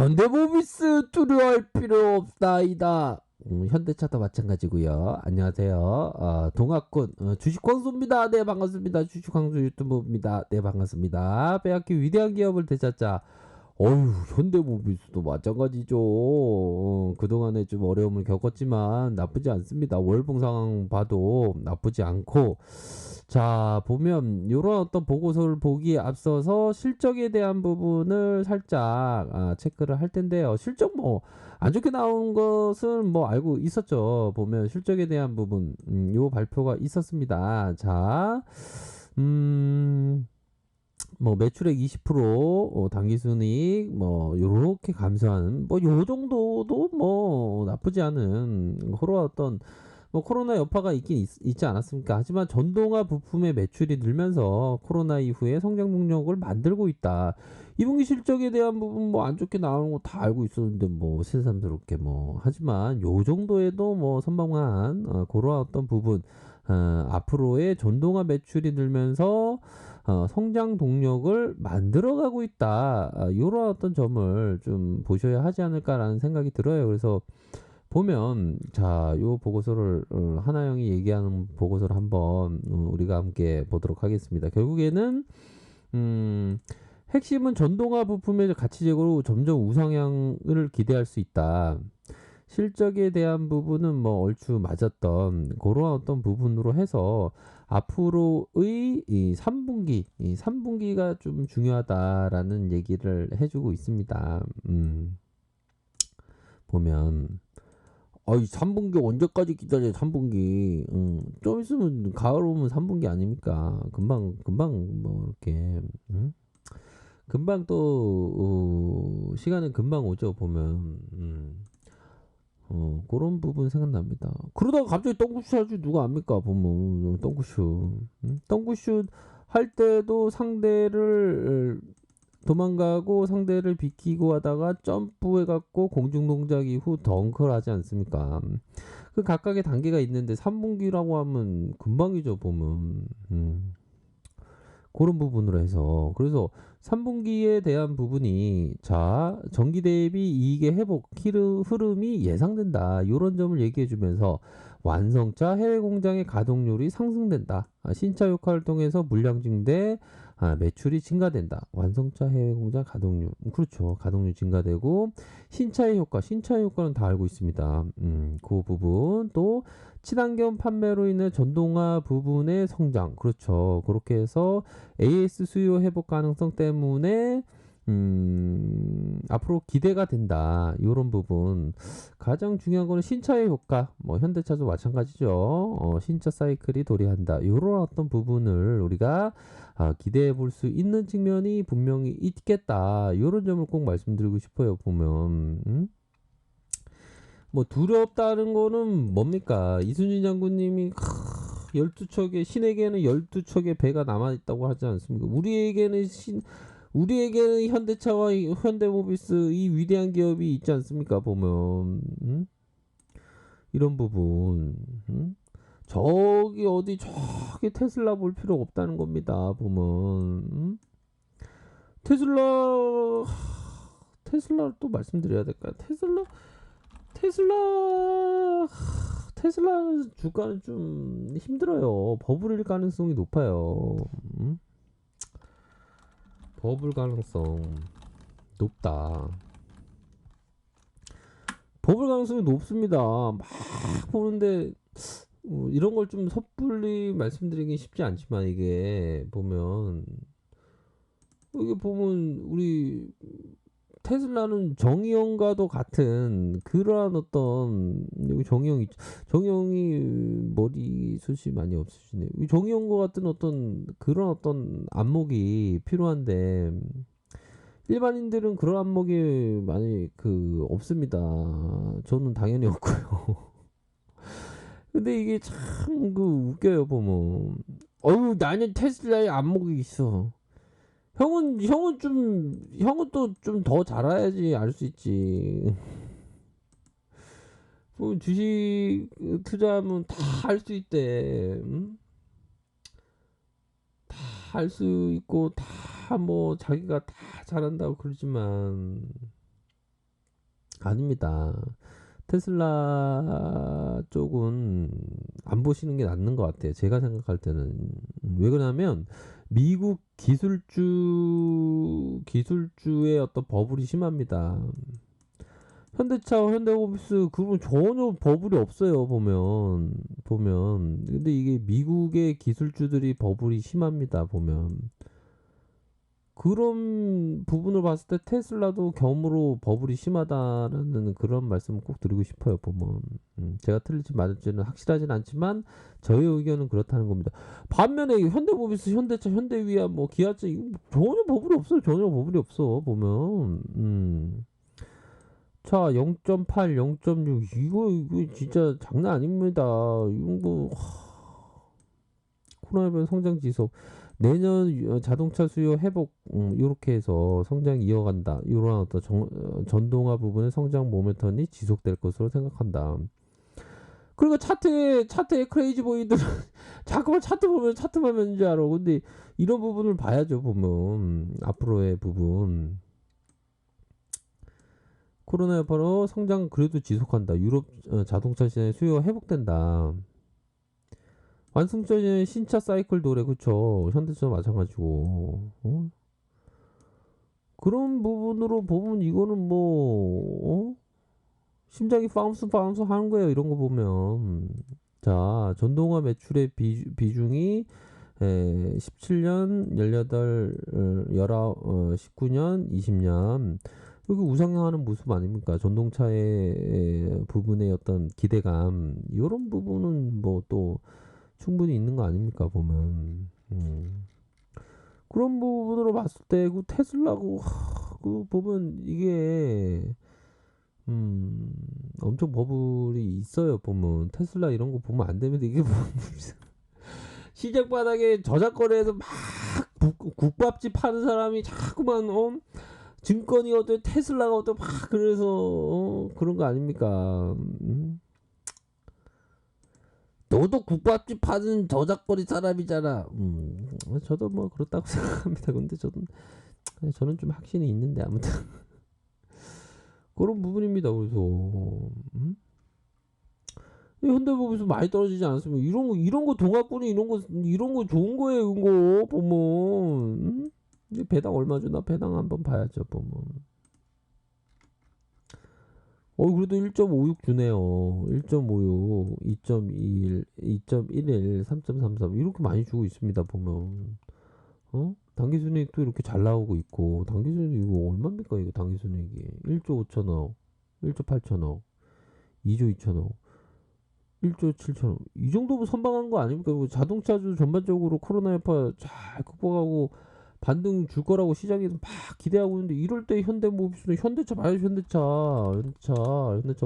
현대모비스 두려워할 필요 없다이다. 현대차도 마찬가지고요. 안녕하세요. 동학군 주식광수입니다. 네, 반갑습니다. 주식광수 유튜브입니다. 네, 반갑습니다. 빼앗기 위대한 기업을 되찾자. 어휴, 현대모비스도 마찬가지죠. 그동안에 좀 어려움을 겪었지만 나쁘지 않습니다. 월봉 상황 봐도 나쁘지 않고, 자, 보면 이런 어떤 보고서를 보기에 앞서서 실적에 대한 부분을 살짝 체크를 할 텐데요. 실적 뭐 안 좋게 나온 것은 뭐 알고 있었죠. 보면 실적에 대한 부분 요 발표가 있었습니다. 자, 뭐 매출액 20%, 당기순이익 뭐 요렇게 감소하는 뭐 요 정도도 뭐 나쁘지 않은 그런 어떤 뭐 코로나 여파가 있지 않았습니까? 하지만 전동화 부품의 매출이 늘면서 코로나 이후에 성장 동력을 만들고 있다. 2분기 실적에 대한 부분 뭐 안 좋게 나오는 거 다 알고 있었는데 뭐 새삼스럽게 뭐 하지만 요 정도에도 뭐 선방한 그런 어떤 부분 앞으로의 전동화 매출이 늘면서 성장 동력을 만들어가고 있다. 이런 어떤 점을 좀 보셔야 하지 않을까라는 생각이 들어요. 그래서 보면 자, 요 보고서를 하나영이 얘기하는 보고서를 한번 우리가 함께 보도록 하겠습니다. 결국에는 핵심은 전동화 부품의 가치적으로 점점 우상향을 기대할 수 있다. 실적에 대한 부분은 뭐 얼추 맞았던 그런 어떤 부분으로 해서 앞으로의 이 3분기, 이 3분기가 좀 중요하다라는 얘기를 해주고 있습니다. 보면 이 3분기 언제까지 기다려 3분기 좀 있으면 가을 오면 3분기 아닙니까? 금방 뭐 이렇게 금방 또 시간은 금방 오죠 보면 그런 부분 생각납니다. 그러다가 갑자기 덩쿠슈 할줄 누가 압니까? 보면 덩쿠슈 덩쿠슈 할 때도 상대를 도망가고 상대를 비키고 하다가 점프해갖고 공중 동작 이후 덩크를 하지 않습니까? 그 각각의 단계가 있는데 3분기라고 하면 금방이죠 보면 그런 부분으로 해서 그래서 3분기에 대한 부분이 자 전기 대비 이익의 회복 흐름이 예상된다 이런 점을 얘기해 주면서 완성차 해외 공장의 가동률이 상승된다 신차 효과를 통해서 물량 증대 매출이 증가된다 완성차 해외 공장 가동률 그렇죠 가동률 증가되고 신차의 효과는 다 알고 있습니다 그 부분 또 친환경 판매로 인해 전동화 부분의 성장 그렇죠 그렇게 해서 AS 수요 회복 가능성 때문에 앞으로 기대가 된다. 이런 부분 가장 중요한 거는 신차의 효과. 뭐 현대차도 마찬가지죠. 신차 사이클이 도래한다. 이런 어떤 부분을 우리가 기대해 볼 수 있는 측면이 분명히 있겠다. 이런 점을 꼭 말씀드리고 싶어요. 보면 뭐 두렵다는 거는 뭡니까? 이순신 장군님이 12척의 신에게는 12척의 배가 남아 있다고 하지 않습니까? 우리에게는 현대차와 현대모비스 이 위대한 기업이 있지 않습니까? 보면 이런 부분 저기 어디 저기 테슬라 볼 필요 없다는 겁니다. 보면 테슬라 테슬라를 또 말씀드려야 될까요? 테슬라 테슬라 주가는 좀 힘들어요. 버블일 가능성이 높아요. 버블 가능성 높다. 버블 가능성이 높습니다. 막 보는데 이런 걸 좀 섣불리 말씀드리긴 쉽지 않지만 이게 보면 우리 테슬라는 정의형과도 같은 그러한 어떤 여기 정의형이 머리숱이 많이 없으시네요. 정의형과 같은 어떤 그런 어떤 안목이 필요한데 일반인들은 그런 안목이 많이 없습니다. 저는 당연히 없고요. 근데 이게 참 웃겨요 보면. 나는 테슬라의 안목이 있어. 형은 또 좀 더 잘해야지 알 수 있지. 뭐 주식 투자하면 다 할 수 있대. 다 할 수 있고 다 뭐 자기가 다 잘한다고 그러지만 아닙니다. 테슬라 쪽은 안 보시는 게 낫는 것 같아요. 제가 생각할 때는. 왜 그러냐면 미국 기술주의 어떤 버블이 심합니다. 현대차와 현대모비스 그건 전혀 버블이 없어요. 보면 근데 이게 미국의 기술주들이 버블이 심합니다. 보면 그런 부분을 봤을 때 테슬라도 겸으로 버블이 심하다라는 그런 말씀을 꼭 드리고 싶어요. 보면 제가 틀릴지 맞을지는 확실하진 않지만 저의 의견은 그렇다는 겁니다. 반면에 현대모비스, 현대차, 현대위아, 뭐 기아차 이거 전혀 버블이 없어요. 전혀 버블이 없어. 보면 자 0.8, 0.6 이거 진짜 장난 아닙니다. 이런 거 코로나19 성장 지속 내년 자동차 수요 회복 이렇게 해서 성장 이어간다. 이런 어떤 전동화 부분의 성장 모멘텀이 지속될 것으로 생각한다. 그리고 차트에 크레이지 보이들 자꾸만 차트 보면 차트만 있는 줄 알아. 근데 이런 부분을 봐야죠. 보면 앞으로의 부분 코로나 여파로 성장 그래도 지속한다. 유럽 자동차 시장의 수요가 회복된다. 완승적인 신차 사이클 도래 그쵸. 현대차도 마찬가지고 그런 부분으로 보면 이거는 심장이 파움스 하는 거예요. 이런 거 보면 자 전동화 매출의 비중이 17년 18 19 19년 20년 여기 우상향하는 모습 아닙니까? 전동차의 부분의 어떤 기대감 이런 부분은 뭐 또 충분히 있는 거 아닙니까 보면 그런 부분으로 봤을 때 그 테슬라고 그 보면 이게 엄청 버블이 있어요 보면 테슬라 이런 거 보면 안 되는데 이게 뭐 시장 바닥에 저작거래에서 막 국밥집 파는 사람이 자꾸만 증권이 어때 테슬라가 어때 막 그래서 그런 거 아닙니까? 너도 국밥집 파는 저작거리 사람이잖아. 저도 뭐 그렇다고 생각합니다. 근데 저는 좀 확신이 있는데 아무튼 그런 부분입니다. 그래서 현대모비스 많이 떨어지지 않았으면 이런 거 동학군이 이런 거 좋은 거예요. 이거 보면 이제 배당 얼마 주나 배당 한번 봐야죠. 보면 그래도 1.56 주네요. 1.56, 2.21, 2.11, 3.33 이렇게 많이 주고 있습니다. 보면 당기순이익도 이렇게 잘 나오고 있고 당기순이익 이거 얼마입니까? 이거 당기순이익이 1조 5천억, 1조 8천억, 2조 2천억, 1조 7천억 이 정도면 선방한 거 아닙니까? 자동차주 전반적으로 코로나 여파 잘 극복하고 반등 줄 거라고 시장에서 막 기대하고 있는데 이럴 때 현대모비스는 현대차 봐야죠. 현대차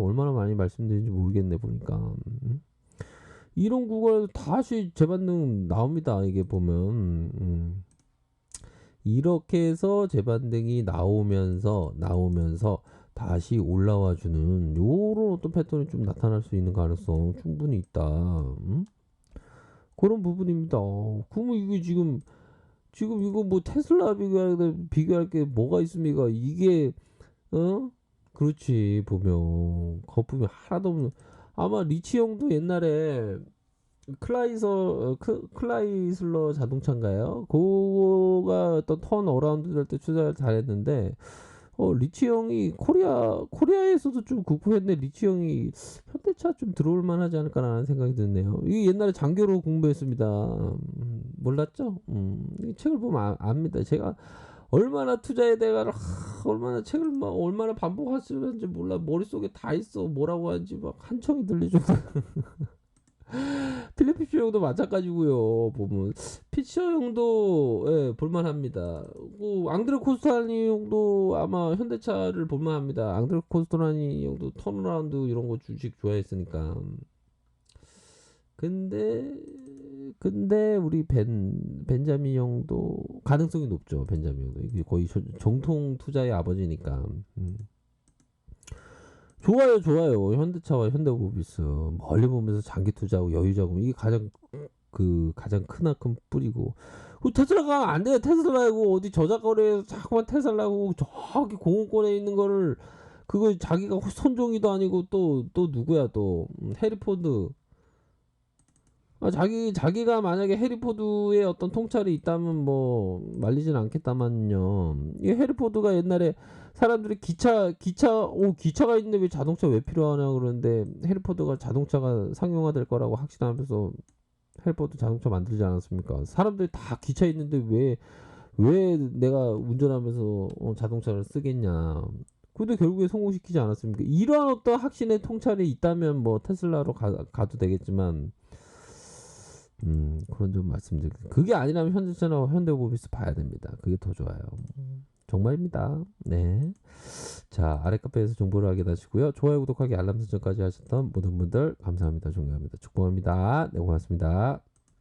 얼마나 많이 말씀드린지 모르겠네 보니까 이런 구간에서 다시 재반등 나옵니다. 이게 보면 이렇게 해서 재반등이 나오면서 다시 올라와 주는 요런 어떤 패턴이 좀 나타날 수 있는 가능성 충분히 있다. 그런 부분입니다. 그러면 이게 지금 이거 뭐 테슬라 비교할 게 뭐가 있습니까? 이게 그렇지 보면 거품이 하나도 없는 아마 리치 형도 옛날에 클라이슬러 자동차인가요? 그거가 어떤 턴 어라운드 될 때 투자를 잘했는데 리치 형이 코리아에서도 좀 극복했는데 리치 형이 현대차 좀 들어올 만하지 않을까라는 생각이 드네요. 이 옛날에 장교로 공부했습니다. 몰랐죠? 이 책을 보면 압니다. 제가 얼마나 투자에 대해 얼마나 책을 막 얼마나 반복하시는지 몰라. 머릿속에 다 있어. 뭐라고 하는지 막 한청이 들리죠. 필리피쇼 형도 마찬가지고요. 보면 피처 형도 볼만합니다. 앙드레 코스타니 형도 아마 현대차를 볼만합니다. 앙드레 코스타니 형도 턴어라운드 이런 거 주식 좋아했으니까. 근데 우리 벤자민 형도 가능성이 높죠. 벤자민 형도 이게 거의 정통 투자의 아버지니까. 좋아요. 현대차와 현대모비스 멀리 보면서 장기 투자하고 여유 자금 이게 가장 크나큰 뿌리고 테슬라가 안 돼요. 테슬라고 어디 저작거래에서 자꾸만 테슬라고 저기 공원권에 있는 거를 그거 자기가 손종이도 아니고 또 누구야 또 해리포드. 자기가 만약에 해리포드의 어떤 통찰이 있다면 뭐 말리진 않겠다만요. 이 해리포드가 옛날에 사람들이 기차가 있는데 왜 자동차 왜 필요하냐 그러는데 해리포드가 자동차가 상용화될 거라고 확신하면서 해리포드 자동차 만들지 않았습니까? 사람들이 다 기차 있는데 왜 내가 운전하면서 자동차를 쓰겠냐. 근데 결국에 성공시키지 않았습니까? 이러한 어떤 확신의 통찰이 있다면 뭐 테슬라로 가도 되겠지만 그런 좀 말씀드릴게요. 그게 아니라면 현대차나 현대모비스 봐야 됩니다. 그게 더 좋아요. 정말입니다. 네. 자, 아래 카페에서 정보를 확인하시고요. 좋아요, 구독하기, 알람 설정까지 하셨던 모든 분들 감사합니다. 존경합니다. 축복합니다. 네, 고맙습니다.